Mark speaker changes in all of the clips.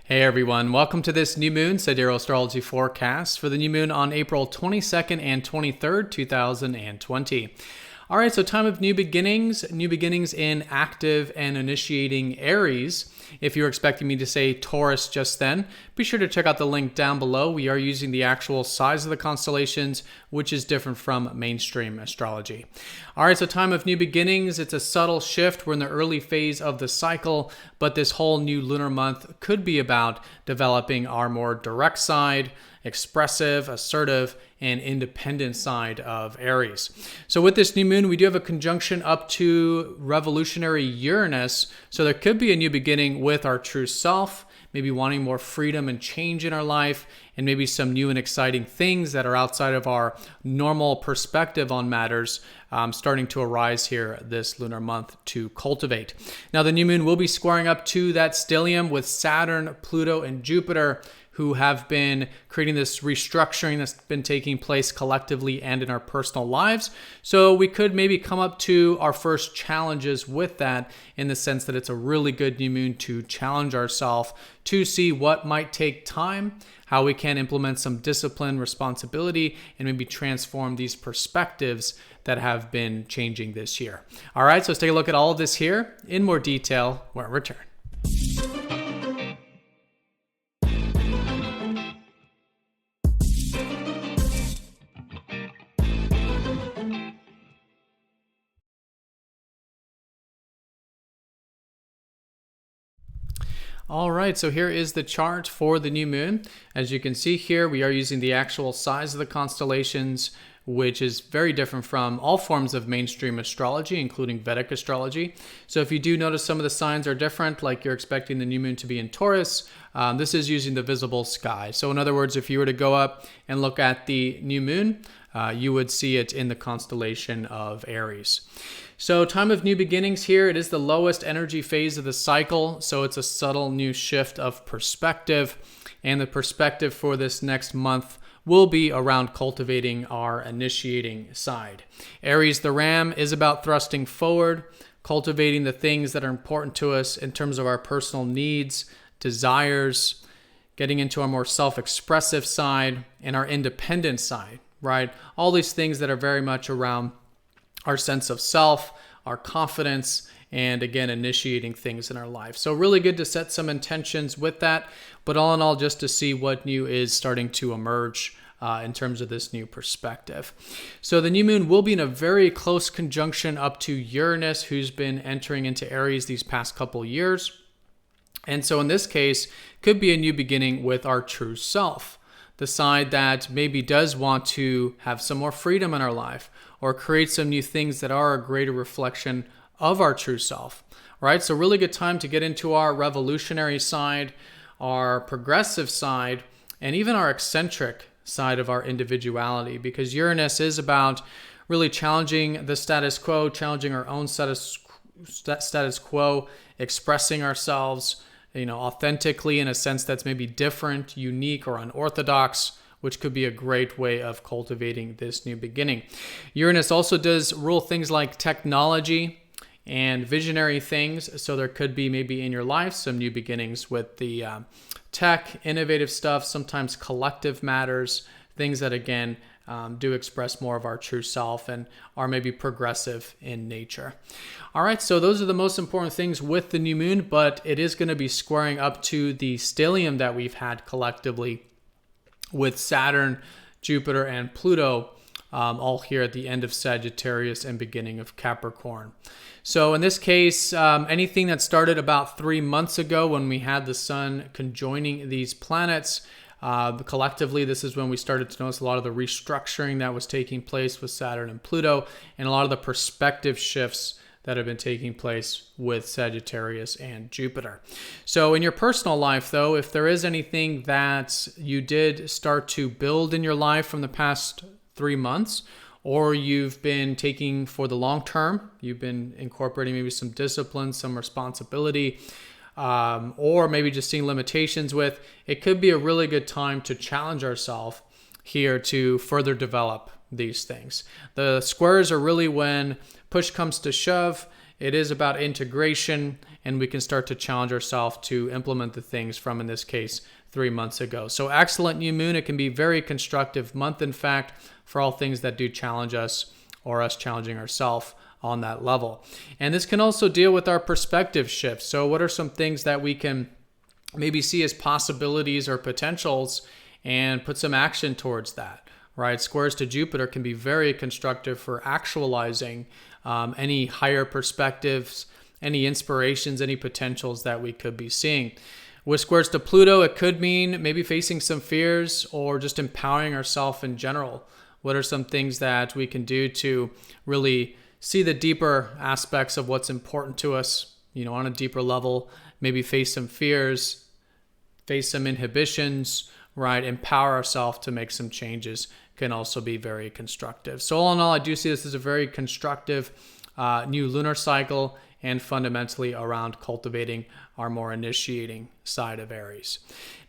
Speaker 1: Hey everyone, welcome to this new moon Sidereal Astrology forecast for the new moon on April 22nd and 23rd, 2020. All right, so time of new beginnings in active and initiating Aries. If you're expecting me to say Taurus just then, be sure to check out the link down below. We are using the actual size of the constellations, which is different from mainstream astrology. All right, so time of new beginnings, it's a subtle shift. We're in the early phase of the cycle, but this whole new lunar month could be about developing our more direct side, expressive, assertive, and independent side of Aries. So with this new moon, we do have a conjunction up to revolutionary Uranus. So there could be a new beginning with our true self, maybe wanting more freedom and change in our life, and maybe some new and exciting things that are outside of our normal perspective on matters starting to arise here this lunar month to cultivate. Now, the new moon will be squaring up to that stellium with Saturn, Pluto, and Jupiter, who have been creating this restructuring that's been taking place collectively and in our personal lives. So we could maybe come up to our first challenges with that, in the sense that it's a really good new moon to challenge ourselves to see what might take time, how we can implement some discipline, responsibility, and maybe transform these perspectives that have been changing this year. All right, so let's take a look at all of this here in more detail when we return. All right, so here is the chart for the new moon. As you can see here, we are using the actual size of the constellations, which is very different from all forms of mainstream astrology, including Vedic astrology. So if you do notice some of the signs are different, like you're expecting the new moon to be in Taurus, this is using the visible sky. So in other words, if you were to go up and look at the new moon, you would see it in the constellation of Aries. So time of new beginnings here, it is the lowest energy phase of the cycle, so it's a subtle new shift of perspective, and the perspective for this next month will be around cultivating our initiating side. Aries, the ram, is about thrusting forward, cultivating the things that are important to us in terms of our personal needs, desires, getting into our more self-expressive side and our independent side, right? All these things that are very much around our sense of self, our confidence, and again, initiating things in our life. So really good to set some intentions with that, but all in all, just to see what new is starting to emerge in terms of this new perspective. So the new moon will be in a very close conjunction up to Uranus, who's been entering into Aries these past couple years. And so in this case, could be a new beginning with our true self, the side that maybe does want to have some more freedom in our life, or create some new things that are a greater reflection of our true self, right? So really good time to get into our revolutionary side, our progressive side, and even our eccentric side of our individuality, because Uranus is about really challenging the status quo, challenging our own status quo, expressing ourselves, authentically in a sense that's maybe different, unique, or unorthodox, which could be a great way of cultivating this new beginning. Uranus also does rule things like technology and visionary things, so there could be maybe in your life some new beginnings with the tech, innovative stuff, sometimes collective matters, things that again do express more of our true self and are maybe progressive in nature. All right, so those are the most important things with the new moon, but it is going to be squaring up to the stellium that we've had collectively with Saturn, Jupiter, and Pluto, all here at the end of Sagittarius and beginning of Capricorn. So in this case, anything that started about 3 months ago when we had the sun conjoining these planets, collectively, this is when we started to notice a lot of the restructuring that was taking place with Saturn and Pluto, and a lot of the perspective shifts that have been taking place with Sagittarius and Jupiter. So in your personal life, though, if there is anything that you did start to build in your life from the past 3 months, or you've been taking for the long term, you've been incorporating maybe some discipline, some responsibility, or maybe just seeing limitations with, it could be a really good time to challenge ourselves here to further develop these things. The squares are really when push comes to shove it is about integration, and we can start to challenge ourselves to implement the things from, in this case, 3 months ago. So excellent new moon. It can be very constructive month, in fact, for all things that do challenge us or us challenging ourselves on that level. And this can also deal with our perspective shift. So what are some things that we can maybe see as possibilities or potentials and put some action towards that, right? Squares to Jupiter can be very constructive for actualizing any higher perspectives, any inspirations, any potentials that we could be seeing. With squares to Pluto, it could mean maybe facing some fears or just empowering ourselves in general. What are some things that we can do to really see the deeper aspects of what's important to us, on a deeper level, maybe face some fears, face some inhibitions, right? Empower ourselves to make some changes can also be very constructive. So all in all, I do see this as a very constructive new lunar cycle, and fundamentally around cultivating our more initiating side of Aries.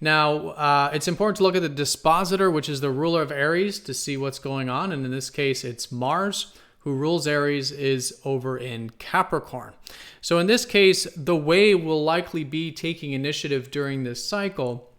Speaker 1: Now, it's important to look at the dispositor, which is the ruler of Aries, to see what's going on. And in this case, it's Mars, who rules Aries, is over in Capricorn. So in this case, the way we'll likely be taking initiative during this cycle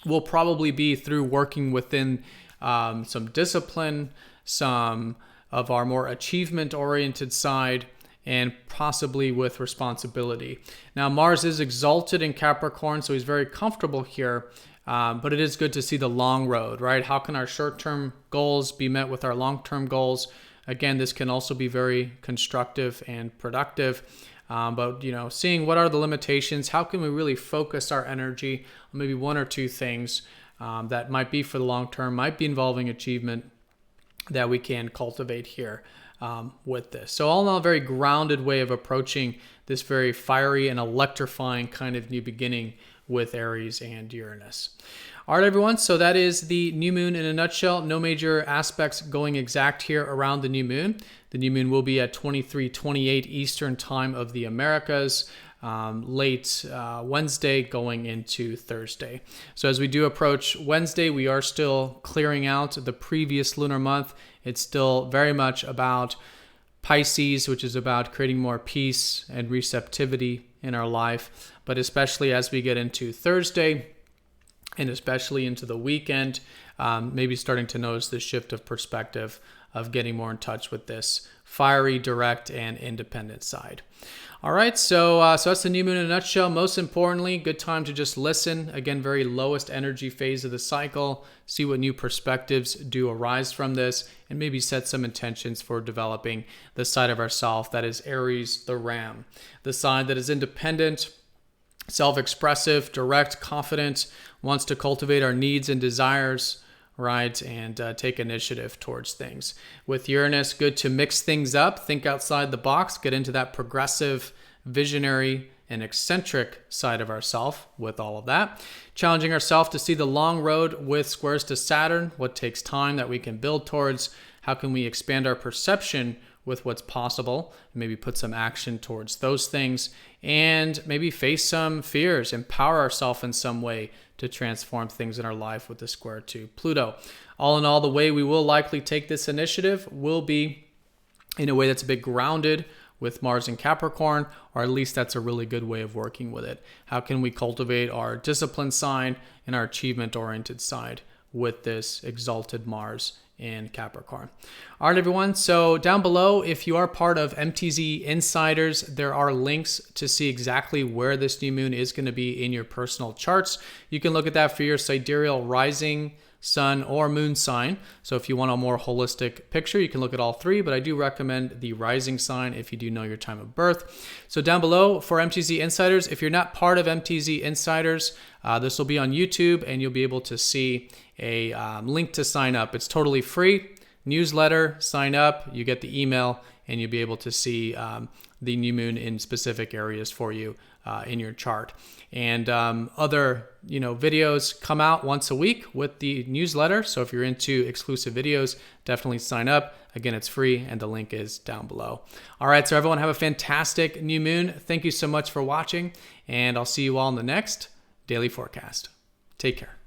Speaker 1: will probably be through working within some discipline, some of our more achievement-oriented side, and possibly with responsibility. Now, Mars is exalted in Capricorn, so he's very comfortable here, but it is good to see the long road, right? How can our short-term goals be met with our long-term goals? Again, this can also be very constructive and productive, but seeing what are the limitations, how can we really focus our energy on maybe one or two things that might be for the long term, might be involving achievement, that we can cultivate here with this. So all in all, a very grounded way of approaching this very fiery and electrifying kind of new beginning with Aries and Uranus. All right, everyone. So that is the new moon in a nutshell. No major aspects going exact here around the new moon. The new moon will be at 23:28 Eastern time of the Americas, late Wednesday going into Thursday. So as we do approach Wednesday, we are still clearing out the previous lunar month. It's still very much about Pisces, which is about creating more peace and receptivity in our life. But especially as we get into Thursday, and especially into the weekend, maybe starting to notice the shift of perspective of getting more in touch with this fiery, direct, and independent side. All right, so that's the new moon in a nutshell. Most importantly, good time to just listen. Again, very lowest energy phase of the cycle. See what new perspectives do arise from this, and maybe set some intentions for developing the side of ourself that is Aries, the Ram, the side that is independent, self-expressive, direct, confident, wants to cultivate our needs and desires, right, and take initiative towards things. With Uranus, good to mix things up, think outside the box, get into that progressive, visionary, and eccentric side of ourselves with all of that. Challenging ourselves to see the long road with squares to Saturn, what takes time that we can build towards, how can we expand our perception with what's possible, maybe put some action towards those things, and maybe face some fears, empower ourselves in some way to transform things in our life with the square to Pluto. All in all, the way we will likely take this initiative will be in a way that's a bit grounded with Mars and Capricorn, or at least that's a really good way of working with it. How can we cultivate our discipline side and our achievement-oriented side with this exalted Mars in Capricorn? All right, everyone. So down below, if you are part of MTZ Insiders, there are links to see exactly where this new moon is going to be in your personal charts. You can look at that for your sidereal rising, sun, or moon sign. So if you want a more holistic picture, you can look at all three, but I do recommend the rising sign if you do know your time of birth. So down below for MTZ Insiders, if you're not part of MTZ Insiders, this will be on YouTube, and you'll be able to see a link to sign up. It's totally free. Newsletter, sign up, you get the email, and you'll be able to see the new moon in specific areas for you in your chart. And other videos come out once a week with the newsletter. So if you're into exclusive videos, definitely sign up. Again, it's free, and the link is down below. All right, so everyone have a fantastic new moon. Thank you so much for watching, and I'll see you all in the next daily forecast. Take care.